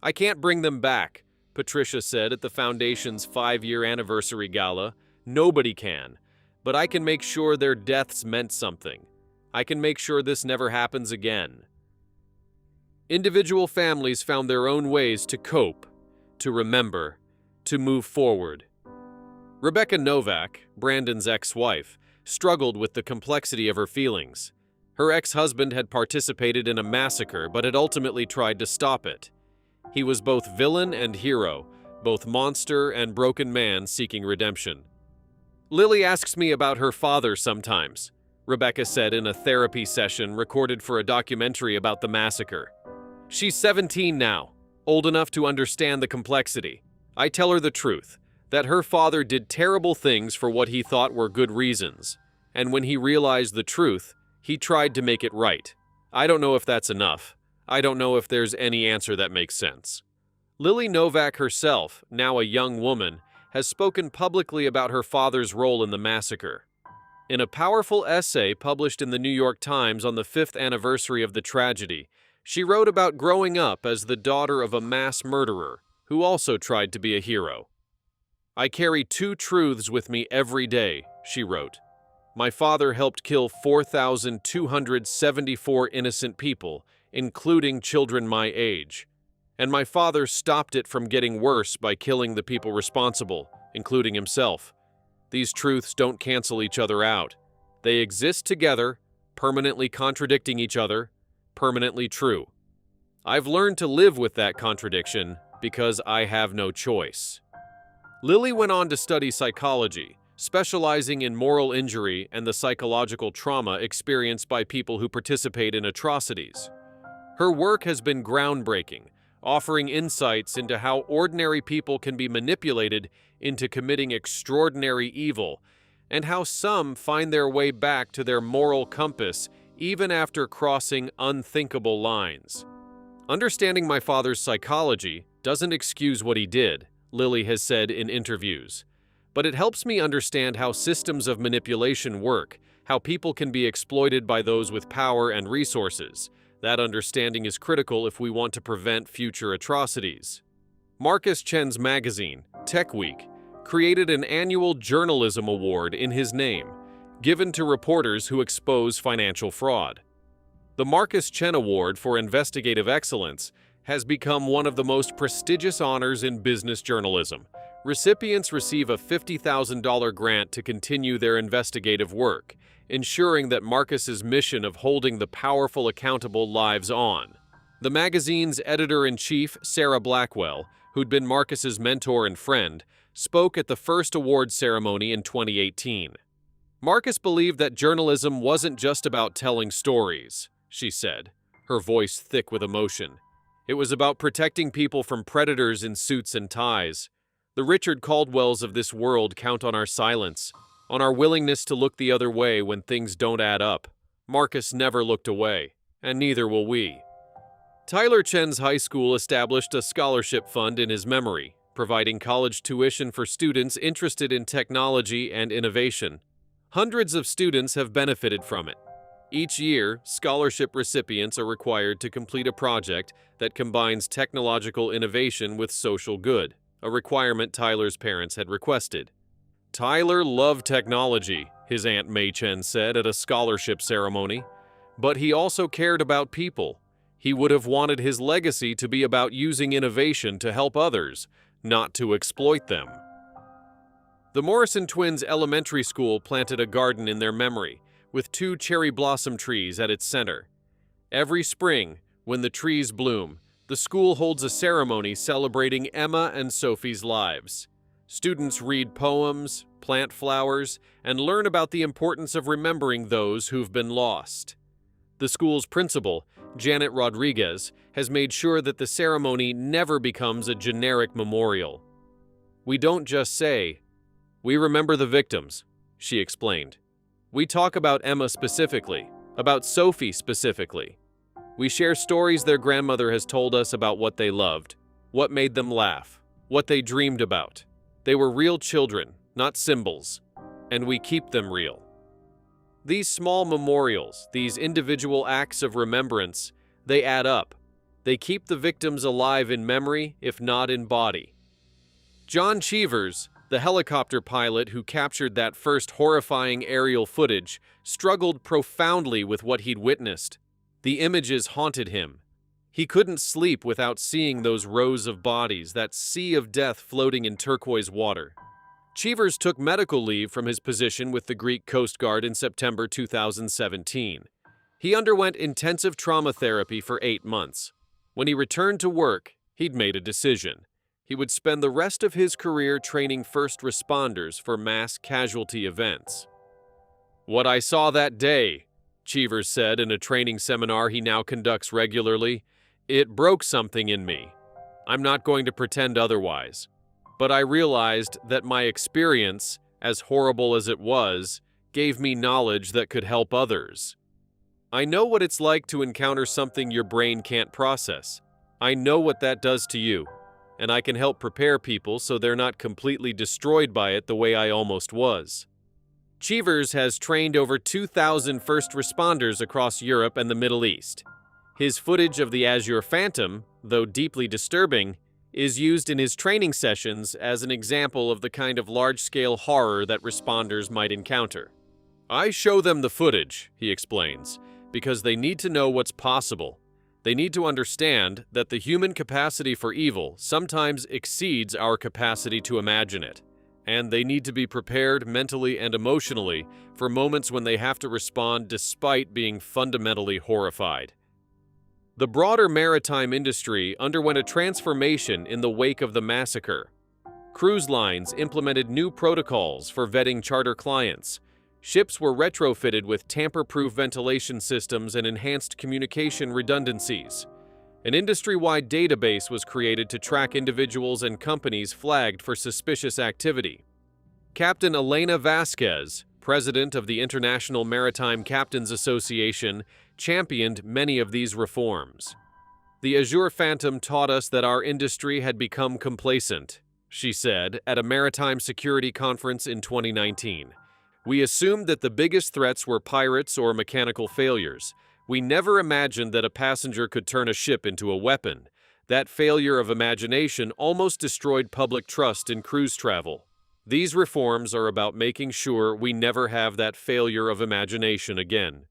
"I can't bring them back," Patricia said at the foundation's 5-year anniversary gala. "Nobody can. But I can make sure their deaths meant something. I can make sure this never happens again." Individual families found their own ways to cope, to remember, to move forward. Rebecca Novak, Brandon's ex-wife, struggled with the complexity of her feelings. Her ex-husband had participated in a massacre but had ultimately tried to stop it. He was both villain and hero, both monster and broken man seeking redemption. "Lily asks me about her father sometimes," Rebecca said in a therapy session recorded for a documentary about the massacre. "She's 17 now, old enough to understand the complexity. I tell her the truth, that her father did terrible things for what he thought were good reasons, and when he realized the truth, he tried to make it right. I don't know if that's enough. I don't know if there's any answer that makes sense." Lily Novak herself, now a young woman, has spoken publicly about her father's role in the massacre. In a powerful essay published in the New York Times on the 5th anniversary of the tragedy, she wrote about growing up as the daughter of a mass murderer who also tried to be a hero. "I carry 2 truths with me every day," she wrote. "My father helped kill 4,274 innocent people, including children my age. And my father stopped it from getting worse by killing the people responsible, including himself. These truths don't cancel each other out. They exist together, permanently contradicting each other, permanently true. I've learned to live with that contradiction because I have no choice." Lily went on to study psychology, specializing in moral injury and the psychological trauma experienced by people who participate in atrocities. Her work has been groundbreaking, offering insights into how ordinary people can be manipulated into committing extraordinary evil, and how some find their way back to their moral compass even after crossing unthinkable lines. "Understanding my father's psychology doesn't excuse what he did," Lily has said in interviews, "but it helps me understand how systems of manipulation work, how people can be exploited by those with power and resources. That understanding is critical if we want to prevent future atrocities." Marcus Chen's magazine, Tech Week, created an annual journalism award in his name, given to reporters who expose financial fraud. The Marcus Chen Award for Investigative Excellence has become one of the most prestigious honors in business journalism. Recipients receive a $50,000 grant to continue their investigative work, ensuring that Marcus's mission of holding the powerful accountable lives on. The magazine's editor-in-chief, Sarah Blackwell, who'd been Marcus's mentor and friend, spoke at the first award ceremony in 2018. "Marcus believed that journalism wasn't just about telling stories," she said, her voice thick with emotion. "It was about protecting people from predators in suits and ties. The Richard Caldwells of this world count on our silence, on our willingness to look the other way when things don't add up. Marcus never looked away, and neither will we." Tyler Chen's high school established a scholarship fund in his memory, providing college tuition for students interested in technology and innovation. Hundreds of students have benefited from it. Each year, scholarship recipients are required to complete a project that combines technological innovation with social good, a requirement Tyler's parents had requested. "Tyler loved technology," his Aunt May Chen said at a scholarship ceremony, "but he also cared about people. He would have wanted his legacy to be about using innovation to help others, not to exploit them. The Morrison twins' elementary school planted a garden in their memory, with 2 cherry blossom trees at its center. Every spring, when the trees bloom, the school holds a ceremony celebrating Emma and Sophie's lives. Students read poems, plant flowers, and learn about the importance of remembering those who've been lost. The school's principal, Janet Rodriguez, has made sure that the ceremony never becomes a generic memorial. "We don't just say, 'We remember the victims,'" she explained. "We talk about Emma specifically, about Sophie specifically. We share stories their grandmother has told us about what they loved, what made them laugh, what they dreamed about. They were real children, not symbols, and we keep them real." These small memorials, these individual acts of remembrance, they add up. They keep the victims alive in memory, if not in body. John Cheevers, the helicopter pilot who captured that first horrifying aerial footage, struggled profoundly with what he'd witnessed. The images haunted him. He couldn't sleep without seeing those rows of bodies, that sea of death floating in turquoise water. Cheevers took medical leave from his position with the Greek Coast Guard in September 2017. He underwent intensive trauma therapy for 8 months. When he returned to work, he'd made a decision. He would spend the rest of his career training first responders for mass casualty events. "What I saw that day," Cheevers said in a training seminar he now conducts regularly, "it broke something in me. I'm not going to pretend otherwise. But I realized that my experience, as horrible as it was, gave me knowledge that could help others. I know what it's like to encounter something your brain can't process. I know what that does to you, and I can help prepare people so they're not completely destroyed by it the way I almost was." Cheevers has trained over 2,000 first responders across Europe and the Middle East. His footage of the Azure Phantom, though deeply disturbing, is used in his training sessions as an example of the kind of large-scale horror that responders might encounter. "I show them the footage," he explains, "because they need to know what's possible. They need to understand that the human capacity for evil sometimes exceeds our capacity to imagine it, and they need to be prepared mentally and emotionally for moments when they have to respond despite being fundamentally horrified." The broader maritime industry underwent a transformation in the wake of the massacre. Cruise lines implemented new protocols for vetting charter clients. Ships were retrofitted with tamper-proof ventilation systems and enhanced communication redundancies. An industry-wide database was created to track individuals and companies flagged for suspicious activity. Captain Elena Vasquez, president of the International Maritime Captains Association, championed many of these reforms. "The Azure Phantom taught us that our industry had become complacent," she said at a maritime security conference in 2019. "We assumed that the biggest threats were pirates or mechanical failures. We never imagined that a passenger could turn a ship into a weapon. That failure of imagination almost destroyed public trust in cruise travel. These reforms are about making sure we never have that failure of imagination again."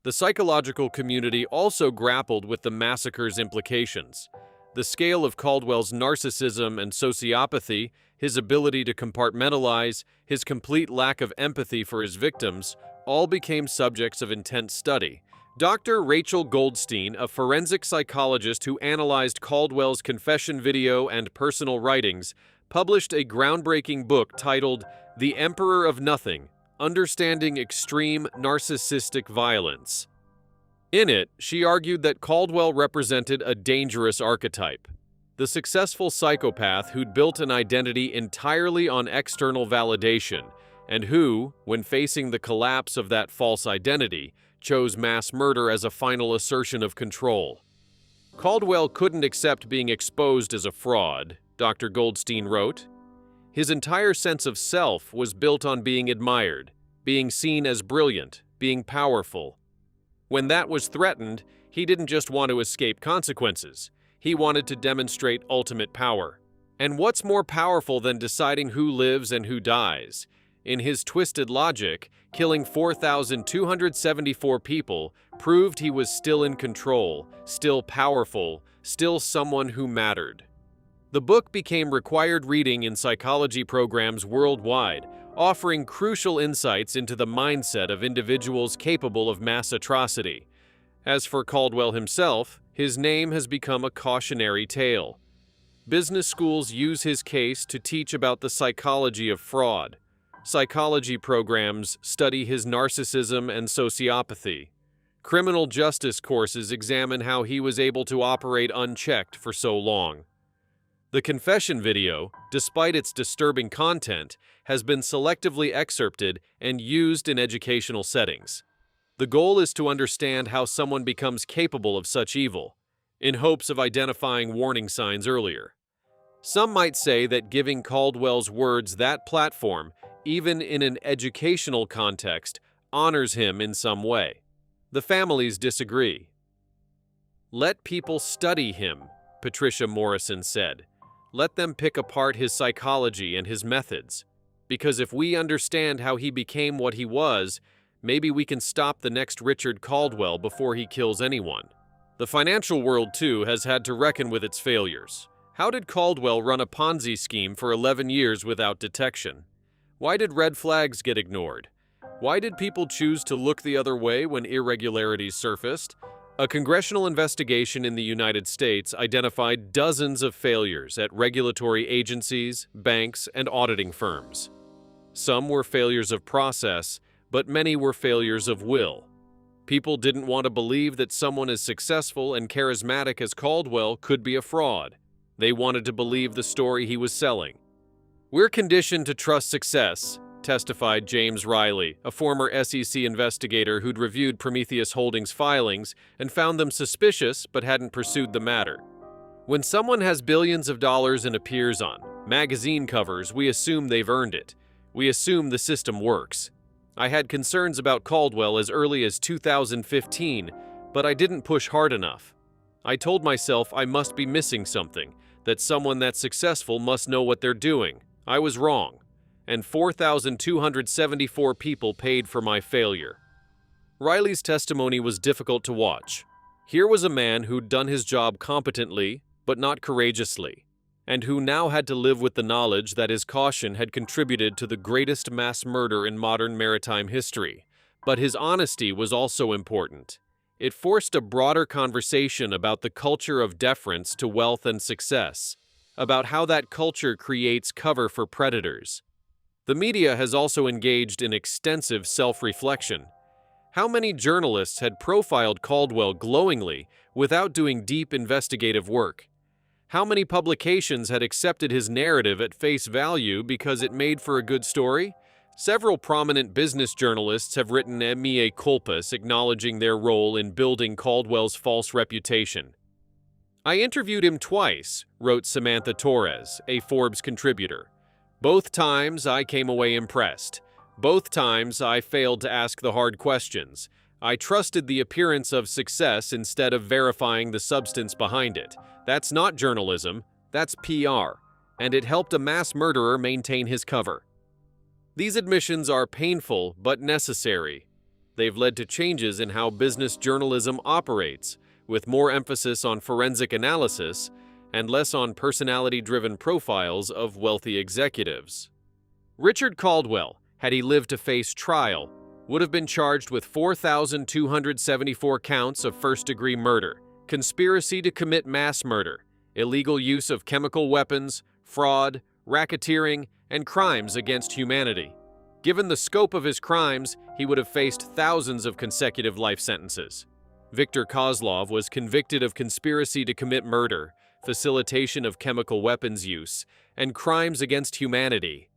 The psychological community also grappled with the massacre's implications. The scale of Caldwell's narcissism and sociopathy, his ability to compartmentalize, his complete lack of empathy for his victims, all became subjects of intense study. Dr. Rachel Goldstein, a forensic psychologist who analyzed Caldwell's confession video and personal writings, published a groundbreaking book titled The Emperor of Nothing: Understanding Extreme Narcissistic Violence. In it, she argued that Caldwell represented a dangerous archetype, the successful psychopath who'd built an identity entirely on external validation, and who, when facing the collapse of that false identity, chose mass murder as a final assertion of control. Caldwell couldn't accept being exposed as a fraud, Dr. Goldstein wrote. His entire sense of self was built on being admired, being seen as brilliant, being powerful. When that was threatened, he didn't just want to escape consequences. He wanted to demonstrate ultimate power. And what's more powerful than deciding who lives and who dies? In his twisted logic, killing 4,274 people proved he was still in control, still powerful, still someone who mattered. The book became required reading in psychology programs worldwide, offering crucial insights into the mindset of individuals capable of mass atrocity. As for Caldwell himself, his name has become a cautionary tale. Business schools use his case to teach about the psychology of fraud. Psychology programs study his narcissism and sociopathy. Criminal justice courses examine how he was able to operate unchecked for so long. The confession video, despite its disturbing content, has been selectively excerpted and used in educational settings. The goal is to understand how someone becomes capable of such evil, in hopes of identifying warning signs earlier. Some might say that giving Caldwell's words that platform, even in an educational context, honors him in some way. The families disagree. "Let people study him," Patricia Morrison said. "Let them pick apart his psychology and his methods. Because if we understand how he became what he was, maybe we can stop the next Richard Caldwell before he kills anyone." The financial world, too, has had to reckon with its failures. How did Caldwell run a Ponzi scheme for 11 years without detection? Why did red flags get ignored? Why did people choose to look the other way when irregularities surfaced? A congressional investigation in the United States identified dozens of failures at regulatory agencies, banks, and auditing firms. Some were failures of process, but many were failures of will. People didn't want to believe that someone as successful and charismatic as Caldwell could be a fraud. They wanted to believe the story he was selling. "We're conditioned to trust success," testified James Riley, a former SEC investigator who'd reviewed Prometheus Holdings' filings and found them suspicious but hadn't pursued the matter. "When someone has billions of dollars and appears on magazine covers, we assume they've earned it. We assume the system works. I had concerns about Caldwell as early as 2015, but I didn't push hard enough. I told myself I must be missing something, that someone that successful must know what they're doing. I was wrong. And 4,274 people paid for my failure." Riley's testimony was difficult to watch. Here was a man who'd done his job competently, but not courageously, and who now had to live with the knowledge that his caution had contributed to the greatest mass murder in modern maritime history. But his honesty was also important. It forced a broader conversation about the culture of deference to wealth and success, about how that culture creates cover for predators. The media has also engaged in extensive self-reflection. How many journalists had profiled Caldwell glowingly without doing deep investigative work? How many publications had accepted his narrative at face value because it made for a good story? Several prominent business journalists have written mea culpas acknowledging their role in building Caldwell's false reputation. "I interviewed him twice," wrote Samantha Torres, a Forbes contributor. "Both times I came away impressed. Both times I failed to ask the hard questions. I trusted the appearance of success instead of verifying the substance behind it. That's not journalism, that's PR, and it helped a mass murderer maintain his cover." These admissions are painful but necessary. They've led to changes in how business journalism operates, with more emphasis on forensic analysis and less on personality-driven profiles of wealthy executives. Richard Caldwell, had he lived to face trial, would have been charged with 4,274 counts of first-degree murder, conspiracy to commit mass murder, illegal use of chemical weapons, fraud, racketeering, and crimes against humanity. Given the scope of his crimes, he would have faced thousands of consecutive life sentences. Viktor Kozlov was convicted of conspiracy to commit murder, facilitation of chemical weapons use, and crimes against humanity.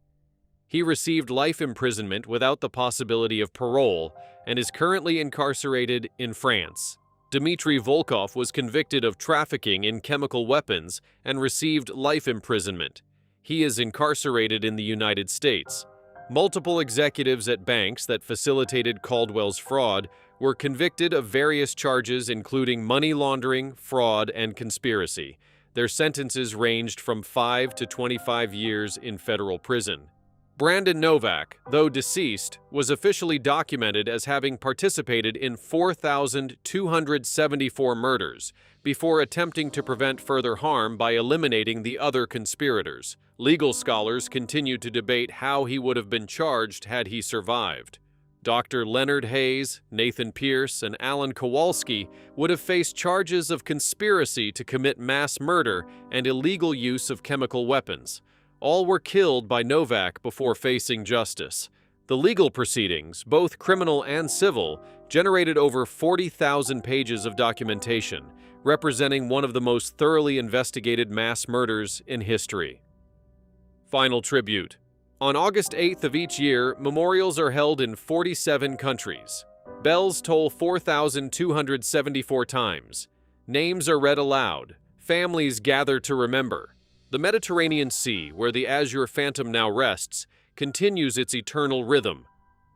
He received life imprisonment without the possibility of parole and is currently incarcerated in France. Dmitry Volkov was convicted of trafficking in chemical weapons and received life imprisonment. He is incarcerated in the United States. Multiple executives at banks that facilitated Caldwell's fraud were convicted of various charges including money laundering, fraud, and conspiracy. Their sentences ranged from 5 to 25 years in federal prison. Brandon Novak, though deceased, was officially documented as having participated in 4,274 murders before attempting to prevent further harm by eliminating the other conspirators. Legal scholars continue to debate how he would have been charged had he survived. Dr. Leonard Hayes, Nathan Pierce, and Alan Kowalski would have faced charges of conspiracy to commit mass murder and illegal use of chemical weapons. All were killed by Novak before facing justice. The legal proceedings, both criminal and civil, generated over 40,000 pages of documentation, representing one of the most thoroughly investigated mass murders in history. Final tribute. On August 8th of each year, memorials are held in 47 countries. Bells toll 4,274 times. Names are read aloud. Families gather to remember. The Mediterranean Sea, where the Azure Phantom now rests, continues its eternal rhythm.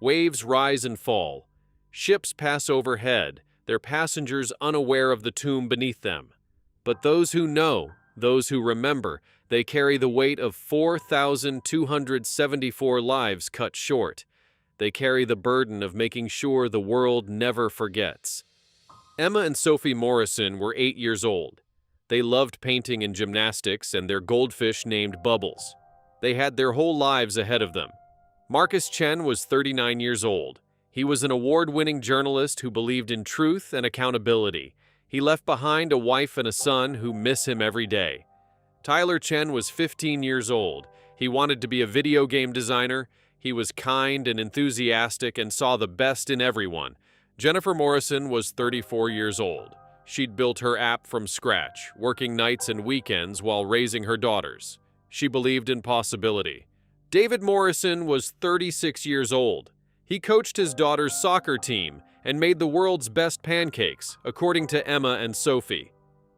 Waves rise and fall. Ships pass overhead, their passengers unaware of the tomb beneath them. But those who know, those who remember, they carry the weight of 4,274 lives cut short. They carry the burden of making sure the world never forgets. Emma and Sophie Morrison were 8 years old. They loved painting and gymnastics and their goldfish named Bubbles. They had their whole lives ahead of them. Marcus Chen was 39 years old. He was an award-winning journalist who believed in truth and accountability. He left behind a wife and a son who miss him every day. Tyler Chen was 15 years old. He wanted to be a video game designer. He was kind and enthusiastic and saw the best in everyone. Jennifer Morrison was 34 years old. She'd built her app from scratch, working nights and weekends while raising her daughters. She believed in possibility. David Morrison was 36 years old. He coached his daughter's soccer team and made the world's best pancakes, according to Emma and Sophie.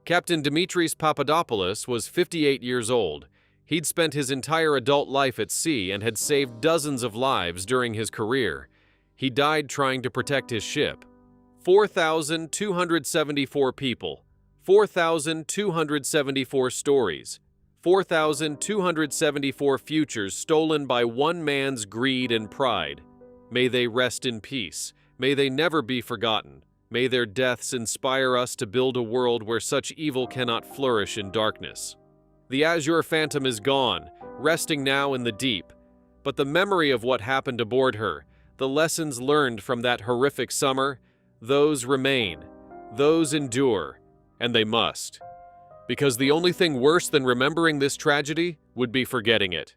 Captain Dimitris Papadopoulos was 58 years old. He'd spent his entire adult life at sea and had saved dozens of lives during his career. He died trying to protect his ship. 4,274 people, 4,274 stories, 4,274 futures stolen by one man's greed and pride. May they rest in peace. May they never be forgotten. May their deaths inspire us to build a world where such evil cannot flourish in darkness. The Azure Phantom is gone, resting now in the deep. But the memory of what happened aboard her, the lessons learned from that horrific summer, those remain, those endure, and they must. Because the only thing worse than remembering this tragedy would be forgetting it.